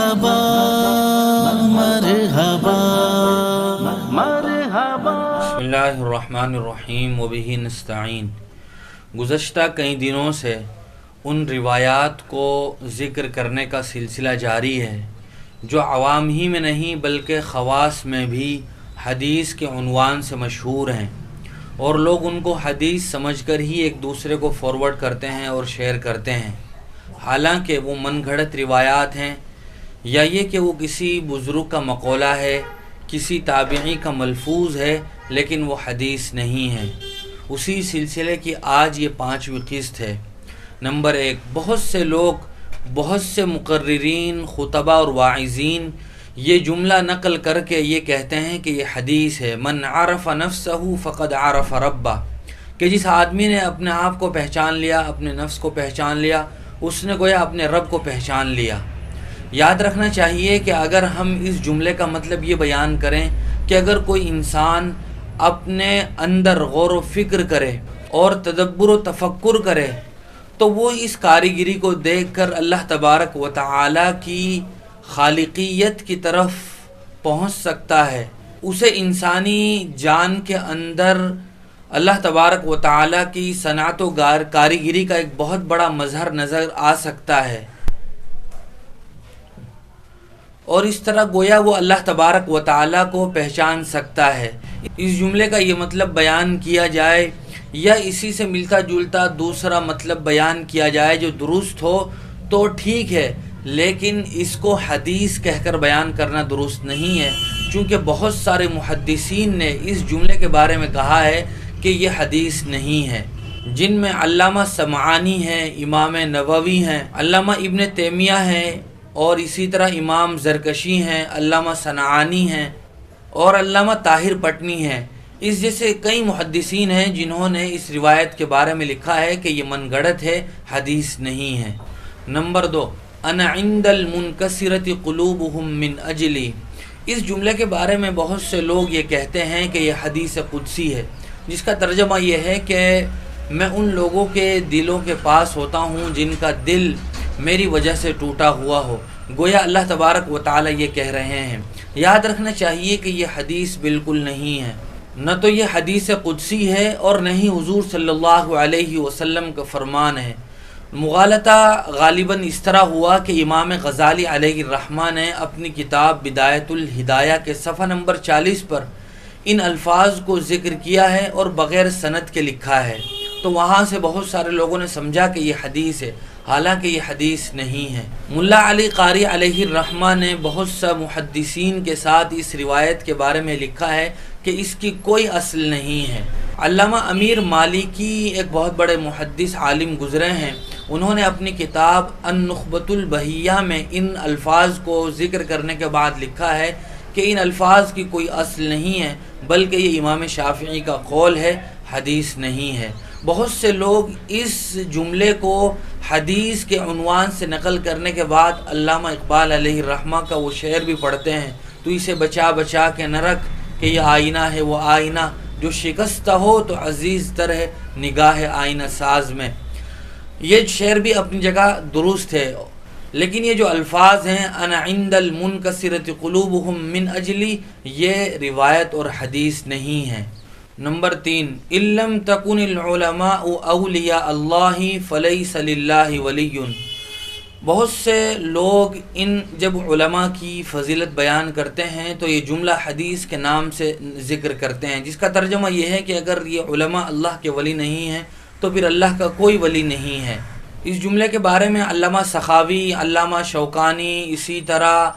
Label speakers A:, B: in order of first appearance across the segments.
A: مرحبا مرحبا مرحبا۔
B: بسم اللہ الرحمن الرحیم وبہ نستعین۔ گزشتہ کئی دنوں سے ان روایات کو ذکر کرنے کا سلسلہ جاری ہے جو عوام ہی میں نہیں بلکہ خواص میں بھی حدیث کے عنوان سے مشہور ہیں، اور لوگ ان کو حدیث سمجھ کر ہی ایک دوسرے کو فارورڈ کرتے ہیں اور شیئر کرتے ہیں، حالانکہ وہ من گھڑت روایات ہیں، یا یہ کہ وہ کسی بزرگ کا مقولہ ہے، کسی تابعی کا ملفوظ ہے، لیکن وہ حدیث نہیں ہے۔ اسی سلسلے کی آج یہ 5ویں قسط ہے۔ نمبر 1، بہت سے لوگ، بہت سے مقررین، خطبہ اور واعظین یہ جملہ نقل کر کے یہ کہتے ہیں کہ یہ حدیث ہے، من عرف نفسہ فقد عرف ربہ، کہ جس آدمی نے اپنے آپ کو پہچان لیا، اپنے نفس کو پہچان لیا، اس نے گویا اپنے رب کو پہچان لیا۔ یاد رکھنا چاہیے کہ اگر ہم اس جملے کا مطلب یہ بیان کریں کہ اگر کوئی انسان اپنے اندر غور و فکر کرے اور تدبر و تفکر کرے تو وہ اس کاریگری کو دیکھ کر اللہ تبارک و تعالی کی خالقیت کی طرف پہنچ سکتا ہے، اسے انسانی جان کے اندر اللہ تبارک و تعالی کی صنعت و کاریگری کا ایک بہت بڑا مظہر نظر آ سکتا ہے، اور اس طرح گویا وہ اللہ تبارک و تعالی کو پہچان سکتا ہے۔ اس جملے کا یہ مطلب بیان کیا جائے یا اسی سے ملتا جلتا دوسرا مطلب بیان کیا جائے جو درست ہو تو ٹھیک ہے، لیکن اس کو حدیث کہہ کر بیان کرنا درست نہیں ہے، چونکہ بہت سارے محدثین نے اس جملے کے بارے میں کہا ہے کہ یہ حدیث نہیں ہے، جن میں علامہ سمعانی ہیں، امام نووی ہیں، علامہ ابن تیمیہ ہیں، اور اسی طرح امام زرکشی ہیں، علامہ صنعانی ہیں، اور علامہ طاہر پٹنی ہیں۔ اس جیسے کئی محدثین ہیں جنہوں نے اس روایت کے بارے میں لکھا ہے کہ یہ من گھڑت ہے، حدیث نہیں ہے۔ نمبر 2، انا عند المنکسرۃ قلوبہم من اجلی۔ اس جملے کے بارے میں بہت سے لوگ یہ کہتے ہیں کہ یہ حدیث قدسی ہے، جس کا ترجمہ یہ ہے کہ میں ان لوگوں کے دلوں کے پاس ہوتا ہوں جن کا دل میری وجہ سے ٹوٹا ہوا ہو، گویا اللہ تبارک و تعالی یہ کہہ رہے ہیں۔ یاد رکھنا چاہیے کہ یہ حدیث بالکل نہیں ہے، نہ تو یہ حدیث قدسی ہے اور نہ ہی حضور صلی اللہ علیہ وسلم کا فرمان ہے۔ مغالطہ غالباً اس طرح ہوا کہ امام غزالی علیہ الرحمہ نے اپنی کتاب بدایت الہدایہ کے صفحہ نمبر 40 پر ان الفاظ کو ذکر کیا ہے اور بغیر سند کے لکھا ہے، تو وہاں سے بہت سارے لوگوں نے سمجھا کہ یہ حدیث ہے، حالانکہ یہ حدیث نہیں ہے۔ ملا علی قاری علیہ الرحمہ نے بہت سا محدثین کے ساتھ اس روایت کے بارے میں لکھا ہے کہ اس کی کوئی اصل نہیں ہے۔ علامہ امیر مالکی ایک بہت بڑے محدث عالم گزرے ہیں، انہوں نے اپنی کتاب النخبۃ البہیہ میں ان الفاظ کو ذکر کرنے کے بعد لکھا ہے کہ ان الفاظ کی کوئی اصل نہیں ہے، بلکہ یہ امام شافعی کا قول ہے، حدیث نہیں ہے۔ بہت سے لوگ اس جملے کو حدیث کے عنوان سے نقل کرنے کے بعد علامہ اقبال علیہ الرحمہ کا وہ شعر بھی پڑھتے ہیں، تو اسے بچا بچا کے نہ رکھ کہ یہ آئینہ ہے وہ آئینہ، جو شکستہ ہو تو عزیز تر ہے نگاہ آئینہ ساز میں۔ یہ شعر بھی اپنی جگہ درست ہے، لیکن یہ جو الفاظ ہیں انا عند المنکسرۃ قلوبہم من اجلی، یہ روایت اور حدیث نہیں ہے۔ نمبر 3، ان لم تکن العلماء اولیاء اللہ فلیس للہ ولی۔ بہت سے لوگ جب علماء کی فضیلت بیان کرتے ہیں تو یہ جملہ حدیث کے نام سے ذکر کرتے ہیں، جس کا ترجمہ یہ ہے کہ اگر یہ علماء اللہ کے ولی نہیں ہیں تو پھر اللہ کا کوئی ولی نہیں ہے۔ اس جملے کے بارے میں علامہ سخاوی، علامہ شوکانی، اسی طرح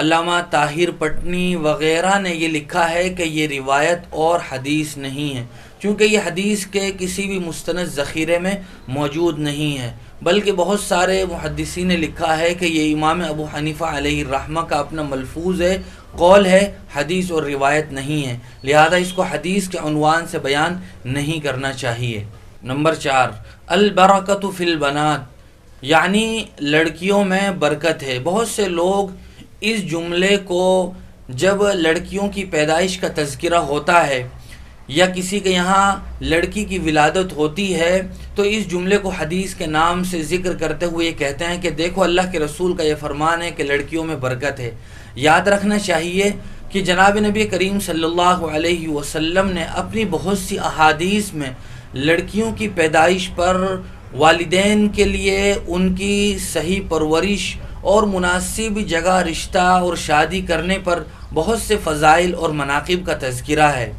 B: علامہ طاہر پٹنی وغیرہ نے یہ لکھا ہے کہ یہ روایت اور حدیث نہیں ہے، چونکہ یہ حدیث کے کسی بھی مستند ذخیرے میں موجود نہیں ہے، بلکہ بہت سارے محدثین نے لکھا ہے کہ یہ امام ابو حنیفہ علیہ الرحمہ کا اپنا ملفوظ ہے، قول ہے، حدیث اور روایت نہیں ہے، لہذا اس کو حدیث کے عنوان سے بیان نہیں کرنا چاہیے۔ نمبر 4، البرکۃ فی البنات، یعنی لڑکیوں میں برکت ہے۔ بہت سے لوگ اس جملے کو جب لڑکیوں کی پیدائش کا تذکرہ ہوتا ہے یا کسی کے یہاں لڑکی کی ولادت ہوتی ہے تو اس جملے کو حدیث کے نام سے ذکر کرتے ہوئے یہ کہتے ہیں کہ دیکھو اللہ کے رسول کا یہ فرمان ہے کہ لڑکیوں میں برکت ہے۔ یاد رکھنا چاہیے کہ جناب نبی کریم صلی اللہ علیہ وسلم نے اپنی بہت سی احادیث میں لڑکیوں کی پیدائش پر والدین کے لیے ان کی صحیح پرورش اور مناسب جگہ رشتہ اور شادی کرنے پر بہت سے فضائل اور مناقب کا تذکرہ ہے۔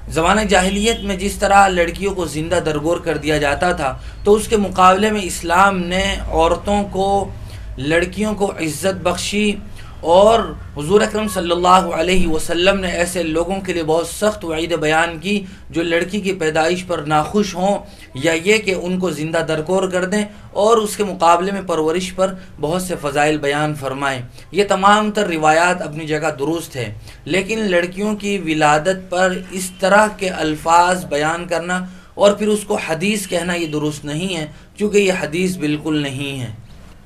B: زمانہ جاہلیت میں جس طرح لڑکیوں کو زندہ درگور کر دیا جاتا تھا تو اس کے مقابلے میں اسلام نے عورتوں کو، لڑکیوں کو عزت بخشی، اور حضور اکرم صلی اللہ علیہ وسلم نے ایسے لوگوں کے لیے بہت سخت وعید بیان کی جو لڑکی کی پیدائش پر ناخوش ہوں یا یہ کہ ان کو زندہ درگور کر دیں، اور اس کے مقابلے میں پرورش پر بہت سے فضائل بیان فرمائیں۔ یہ تمام تر روایات اپنی جگہ درست ہے، لیکن لڑکیوں کی ولادت پر اس طرح کے الفاظ بیان کرنا اور پھر اس کو حدیث کہنا یہ درست نہیں ہے، چونکہ یہ حدیث بالکل نہیں ہے۔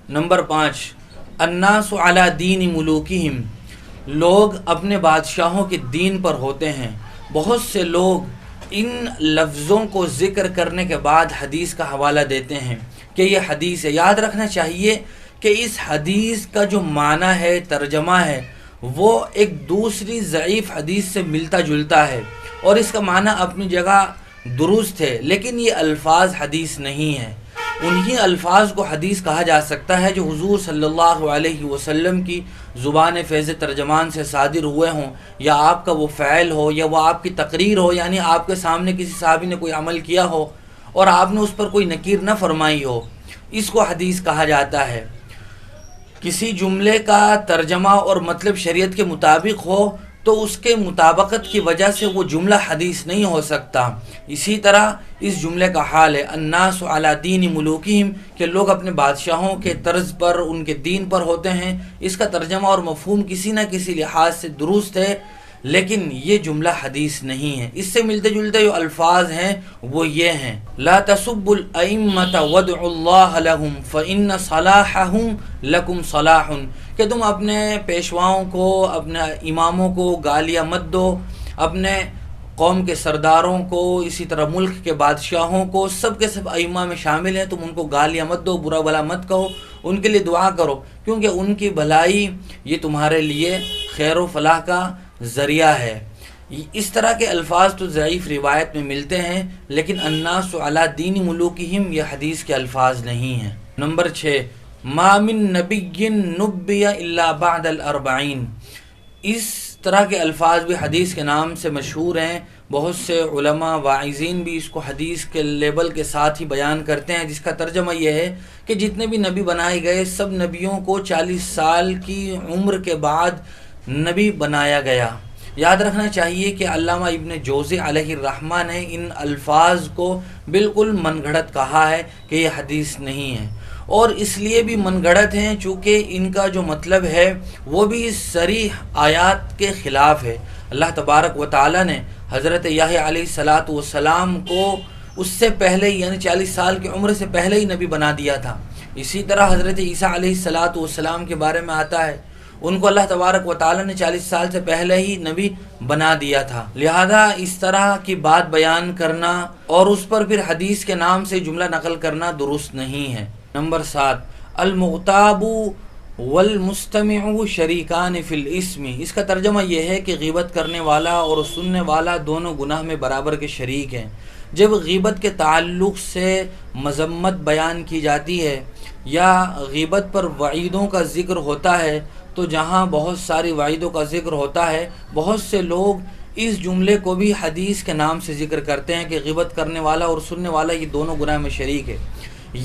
B: نمبر 5، الناس علی دین ملوکہم، لوگ اپنے بادشاہوں کے دین پر ہوتے ہیں۔ بہت سے لوگ ان لفظوں کو ذکر کرنے کے بعد حدیث کا حوالہ دیتے ہیں کہ یہ حدیث ہے۔ یاد رکھنا چاہیے کہ اس حدیث کا جو معنی ہے، ترجمہ ہے، وہ ایک دوسری ضعیف حدیث سے ملتا جلتا ہے، اور اس کا معنی اپنی جگہ درست ہے، لیکن یہ الفاظ حدیث نہیں ہے۔ انہی الفاظ کو حدیث کہا جا سکتا ہے جو حضور صلی اللہ علیہ وسلم کی زبان فیض ترجمان سے صادر ہوئے ہوں، یا آپ کا وہ فعل ہو، یا وہ آپ کی تقریر ہو، یعنی آپ کے سامنے کسی صحابی نے کوئی عمل کیا ہو اور آپ نے اس پر کوئی نکیر نہ فرمائی ہو، اس کو حدیث کہا جاتا ہے۔ کسی جملے کا ترجمہ اور مطلب شریعت کے مطابق ہو تو اس کے مطابقت کی وجہ سے وہ جملہ حدیث نہیں ہو سکتا۔ اسی طرح اس جملے کا حال ہے الناس علی دین ملوکہم، کہ لوگ اپنے بادشاہوں کے طرز پر، ان کے دین پر ہوتے ہیں۔ اس کا ترجمہ اور مفہوم کسی نہ کسی لحاظ سے درست ہے، لیکن یہ جملہ حدیث نہیں ہے۔ اس سے ملتے جلتے جو الفاظ ہیں وہ یہ ہیں، لا تسبوا الائمۃ وادعوا اللہ لہم فإن صلاحہم لکم صلاح، کہ تم اپنے پیشواؤں کو، اپنے اماموں کو گالیاں مت دو، اپنے قوم کے سرداروں کو، اسی طرح ملک کے بادشاہوں کو، سب کے سب ائمہ میں شامل ہیں، تم ان کو گالیاں مت دو، برا بلا مت کہو، ان کے لیے دعا کرو، کیونکہ ان کی بھلائی یہ تمہارے لیے خیر و فلاح کا ذریعہ ہے۔ اس طرح کے الفاظ تو ضعیف روایت میں ملتے ہیں، لیکن الناس علی دین ملوکہم یہ حدیث کے الفاظ نہیں ہیں۔ نمبر 6، ما من نبی نبی الا بعد الاربعین، اس طرح کے الفاظ بھی حدیث کے نام سے مشہور ہیں۔ بہت سے علماء واعظین بھی اس کو حدیث کے لیبل کے ساتھ ہی بیان کرتے ہیں، جس کا ترجمہ یہ ہے کہ جتنے بھی نبی بنائے گئے سب نبیوں کو 40 سال کی عمر کے بعد نبی بنایا گیا۔ یاد رکھنا چاہیے کہ علامہ ابن جوزی علیہ الرحمہ نے ان الفاظ کو بالکل من گھڑت کہا ہے کہ یہ حدیث نہیں ہے، اور اس لیے بھی من گھڑت ہیں چونکہ ان کا جو مطلب ہے وہ بھی صریح آیات کے خلاف ہے۔ اللہ تبارک و تعالی نے حضرت یحییٰ علیہ السلام کو اس سے پہلے یعنی 40 سال کی عمر سے پہلے ہی نبی بنا دیا تھا۔ اسی طرح حضرت عیسیٰ علیہ السلام کے بارے میں آتا ہے، ان کو اللہ تبارک و تعالی نے 40 سال سے پہلے ہی نبی بنا دیا تھا۔ لہذا اس طرح کی بات بیان کرنا اور اس پر پھر حدیث کے نام سے جملہ نقل کرنا درست نہیں ہے۔ نمبر 7، المغتاب والمستمع شریکان فی الاسم، اس کا ترجمہ یہ ہے کہ غیبت کرنے والا اور سننے والا دونوں گناہ میں برابر کے شریک ہیں۔ جب غیبت کے تعلق سے مذمت بیان کی جاتی ہے یا غیبت پر وعیدوں کا ذکر ہوتا ہے تو جہاں بہت ساری وعیدوں کا ذکر ہوتا ہے، بہت سے لوگ اس جملے کو بھی حدیث کے نام سے ذکر کرتے ہیں کہ غیبت کرنے والا اور سننے والا یہ دونوں گناہ میں شریک ہے۔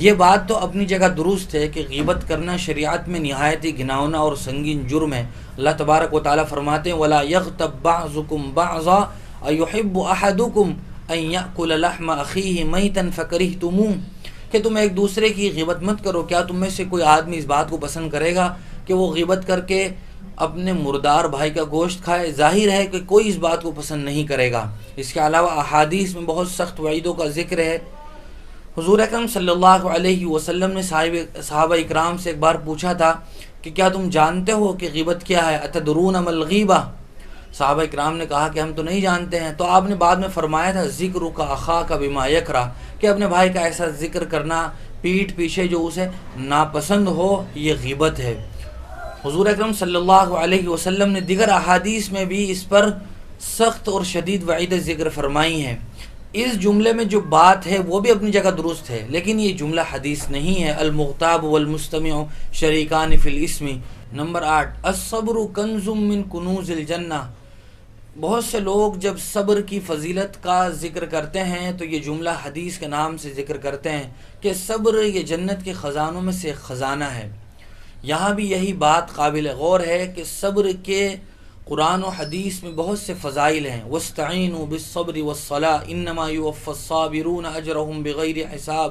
B: یہ بات تو اپنی جگہ درست ہے کہ غیبت کرنا شریعت میں نہایت ہی گھناؤنا اور سنگین جرم ہے۔ اللہ تبارک و تعالیٰ فرماتے ہیں وَلَا يَغْتَبْ بَعْضُكُمْ بَعْضًا أَيُحِبُّ أَحَدُكُمْ أَن يَأْكُلَ لَحْمَ أَخِيهِ مَيْتًا فَكَرِهْتُمُوهُ، کہ تم ایک دوسرے کی غیبت مت کرو۔ کیا تم میں سے کوئی آدمی اس بات کو پسند کرے گا کہ وہ غیبت کر کے اپنے مردار بھائی کا گوشت کھائے؟ ظاہر ہے کہ کوئی اس بات کو پسند نہیں کرے گا۔ اس کے علاوہ احادیث میں بہت سخت وعیدوں کا ذکر ہے۔ حضور اکرم صلی اللہ علیہ وسلم نے صحابہ اکرام سے ایک بار پوچھا تھا کہ کیا تم جانتے ہو کہ غیبت کیا ہے؟ اتدرون ما الغیبہ، صحابہ کرام نے کہا کہ ہم تو نہیں جانتے ہیں، تو آپ نے بعد میں فرمایا تھا ذکر کا اخا کا بما یکرہ، کہ اپنے بھائی کا ایسا ذکر کرنا پیٹھ پیچھے جو اسے ناپسند ہو، یہ غیبت ہے۔ حضور اکرم صلی اللہ علیہ وسلم نے دیگر احادیث میں بھی اس پر سخت اور شدید وعید ذکر فرمائی ہیں۔ اس جملے میں جو بات ہے وہ بھی اپنی جگہ درست ہے، لیکن یہ جملہ حدیث نہیں ہے۔ المغتاب والمستمع شریکان فی الاسم۔ نمبر 8، الصبر کنز من کنوز الجنہ۔ بہت سے لوگ جب صبر کی فضیلت کا ذکر کرتے ہیں تو یہ جملہ حدیث کے نام سے ذکر کرتے ہیں کہ صبر یہ جنت کے خزانوں میں سے ایک خزانہ ہے۔ یہاں بھی یہی بات قابل غور ہے کہ صبر کے قرآن و حدیث میں بہت سے فضائل ہیں۔ وَاسْتَعِينُوا بِالصَّبْرِ وَالصَّلَاةِ إِنَّمَا يُوَفَّى الصَّابِرُونَ أَجْرَهُمْ بِغَيْرِ حساب۔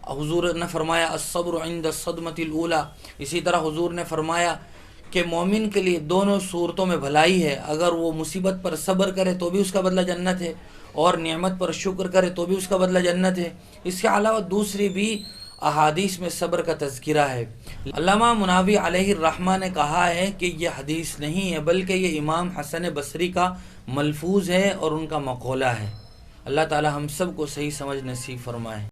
B: حضور نے فرمایا الصبر عند الصدمة الأولى۔ اسی طرح حضور نے فرمایا کہ مومن کے لیے دونوں صورتوں میں بھلائی ہے، اگر وہ مصیبت پر صبر کرے تو بھی اس کا بدلہ جنت ہے، اور نعمت پر شکر کرے تو بھی اس کا بدلہ جنت ہے۔ اس کے علاوہ دوسری بھی احادیث میں صبر کا تذکرہ ہے۔ علامہ مناوی علیہ الرحمہ نے کہا ہے کہ یہ حدیث نہیں ہے، بلکہ یہ امام حسن بصری کا ملفوظ ہے اور ان کا مقولہ ہے۔ اللہ تعالی ہم سب کو صحیح سمجھ نصیب فرمائے۔